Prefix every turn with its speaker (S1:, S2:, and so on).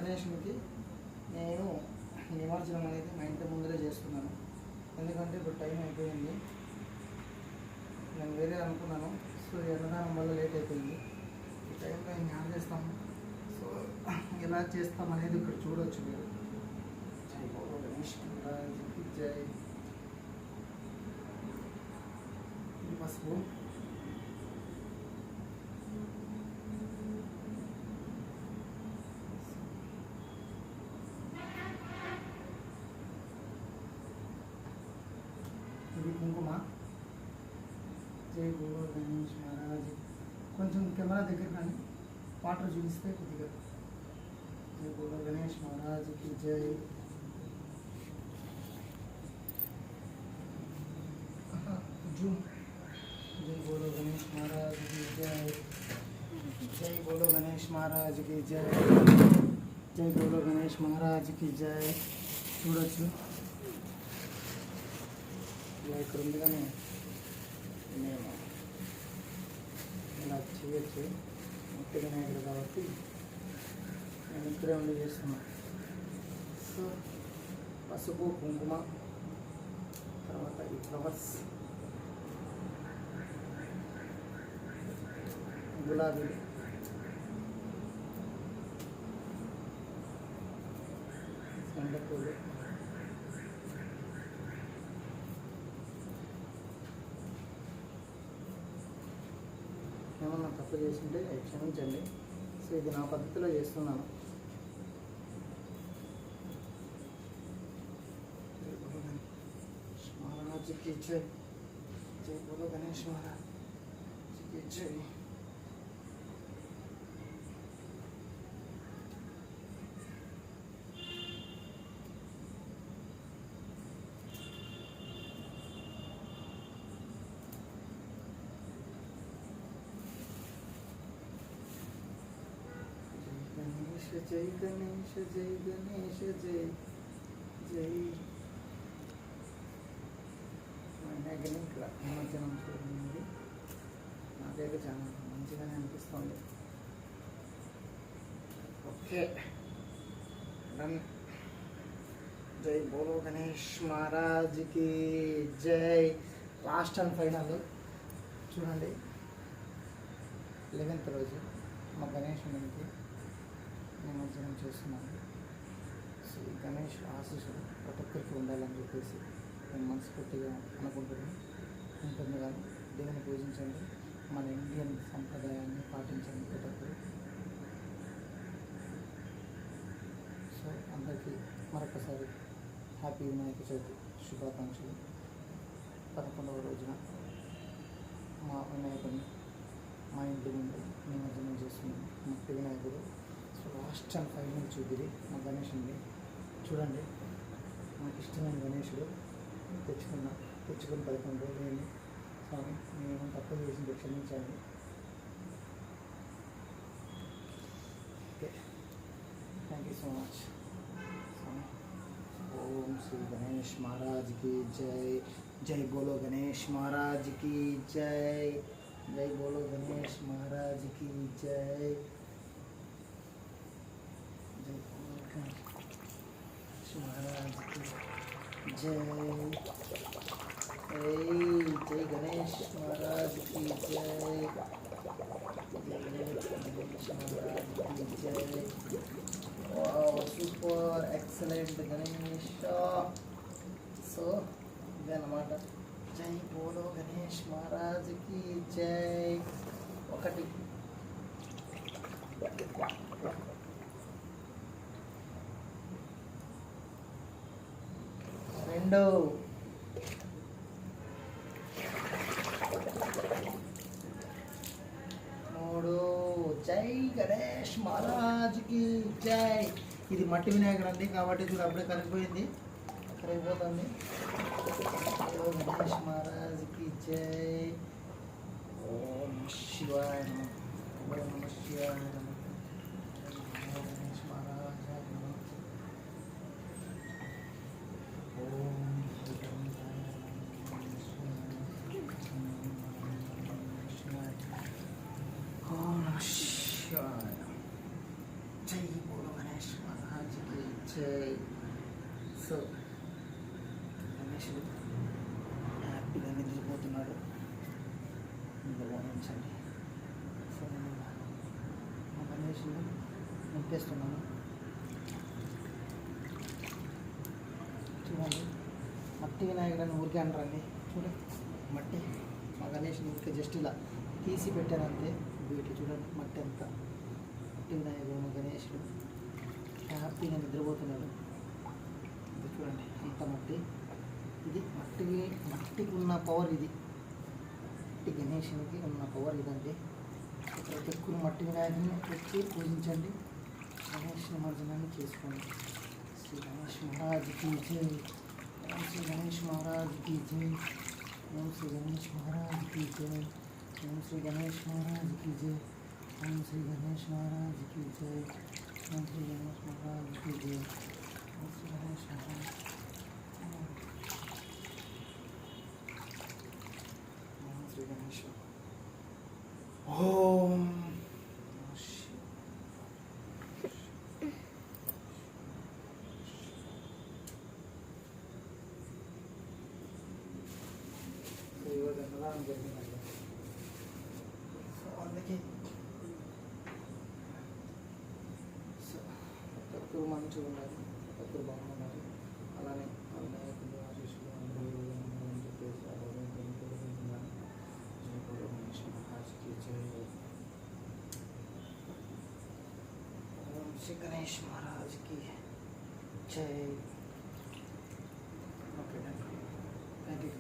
S1: గణేషునికి నేను నిమజ్జనం అనేది మా ఇంటి ముందరే చేస్తున్నాను. ఎందుకంటే ఇప్పుడు టైం అయిపోయింది, నేను వేరే అనుకున్నాను. సో ఎండదానం వల్ల లేట్ అయిపోయింది. ఈ టైంలో నేను యాడ్ చేస్తాము. సో ఎలా చేస్తాం అనేది ఇక్కడ చూడవచ్చు మీరు. జై బోలో గణేష్ మహారాజ్కి జై. పసుపు, ఇది కుంకుమ. జై బోలో గణేష్ మహారాజ్. కొంచెం కెమెరా దగ్గర కానీ వాటర్ చూపిస్తే కొద్దిగా. జై బోలో గణేష్ మహారాజ్కి జై. జూమ్. जय बोलो गणेश महाराज की जय. जय बोलो गणेश महाराज की जय. जय बोलो गणेश महाराज की जय. చూడొచ్చు ఇలా ఇక్కడ ఉంది, కానీ మేము ఇలా చేయొచ్చు. మట్టి వినాయకుడు కాబట్టి నేను ఇక్కడే ఉండి చేస్తున్నాను. సో పసుపు, కుంకుమ, తర్వాత ఈ ఫ్లవర్స్, గులాబీ, సండపూలు, ఏమన్నా తప్పు చేసింటే క్షమించండి. సో ఇది నా పద్ధతిలో చేస్తున్నాను. మహారాజ్కి జై. జై బోలో గణేష్ మహారాజ్కి జై. जय गणेश जय गणेश जय जय. వినాయకుని ఇక్కడ నిమజ్జనం చూడండి. నాకైతే చాలా మంచిగానే అనిపిస్తుంది. Okay done. జై బోలో గణేష్ మహారాజ్కి జై. లాస్ట్ అండ్ ఫైనల్ చూడండి. 11th రోజు మా గణేశునికి నిమజ్జనం చేస్తున్నాను. సో ఈ గణేష్ ఆశీస్సులు ప్రతి ఒక్కరికి ఉండాలని చెప్పేసి నేను మనస్ఫూర్తిగా అనుకుంటున్నాను. ఉంటుంది కానీ దేవుని పూజించండి, మన ఇండియన్ సంప్రదాయాన్ని పాటించండి ప్రతి ఒక్కరు. సో అందరికీ మరొకసారి హ్యాపీ వినాయక చవితి శుభాకాంక్షలు. 11వ రోజున మా వినాయకుడిని మా ఇంటి ముందు నిమజ్జనం చేస్తున్నాను. మట్టి వినాయకుడు. సో లాస్ట్ అండ్ ఫైనల్ చూపిది మా గణేషుని చూడండి. నాకు ఇష్టమైన గణేషుడు తెచ్చుకుని 11 రోజులు స్వామి, నేను తప్పు చేసింది క్షమించండి. Okay, thank you so much స్వామి. ఓం శ్రీ గణేష్ మహారాజ్కి జై. జై బోలో గణేష్ మహారాజ్కి జై. జై బోలో గణేష్ మహారాజ్కి జై. जय जय गणेश महाराज की जय. गणेश महाराज की जय. वाव, सुपर एक्सलेंट गणेश. सो इదన్నమాట. జై బోలో గణేష్ మహారాజ్ की जय. ఒకటి 2 3 జై గణేష్ మహారాజ్ की జై. ఇది మట్టి వినాయకుడు అండి కాబట్టి చూడు అప్పుడే కరిగిపోయింది, కరిగిపోతుంది. గణేష్ మహారాజ్ की జై. ఓం శివాయ నమః. ఓం నమః శివాయ నమః. గణేష్ మహారాజ్ जय बोलो गणेश। జై. సో గణేశుడు హ్యాపీగా నిద్రపోతున్నాడు. గమనించండి. సో నేను మా గణేశుని నింపేస్తున్నాను. చూడండి, మట్టి వినాయకుడని ఊరికే అంటారండి. చూడండి మట్టి మా గణేశుని ఊరికే జస్ట్ ఇలా తీసి పెట్టానంతే. వీటి చూడండి మట్టి అంతా. మట్టి వినాయకుడు మా గణేశుడు హ్యాపీగా నిద్రపోతున్నాడు. ఇది చూడండి అంత మట్టి. ఇది మట్టికి ఉన్న పవర్ ఇది. మట్టి గణేశునికి ఉన్న పవర్ ఇదండి. ప్రతి ఒక్కరు మట్టి వినాయకుని వచ్చి పూజించండి, గణేష్ నిమజ్జనాన్ని చేసుకోండి. శ్రీ గణేష్ మహారాజ్కి జై. ఓం శ్రీ గణేష్ మహారాజ్కి జై. ఓం శ్రీ గణేష్ మహారాజ్కి జై. ఓం శ్రీ గణేష్ మహారాజ్కి జై. ఓం శ్రీ గణేష్ మహారాజ్కి జై. ఓం శ్రీ గణేష్ మహారాజ్కి జై. ఓం శ్రీ గణేష్ మహారాజ్. ఓం శ్రీ గణేష్. ఓం అన్నదానం జరిగిందండి. సో అందుకే సో ప్రతి ఒక్కరు మంచిగా ఉన్నారు, ప్రతి ఒక్కరు బాగున్నారు. అలానే వినాయకుడు ఆశీస్సులు అందరూ అని చెప్పేసి కోరుకుంటున్నాను. గణేష్ మహారాజ్కి జై. ఓం శ్రీ గణేష్ మహారాజ్కి జై. Okay, thank you.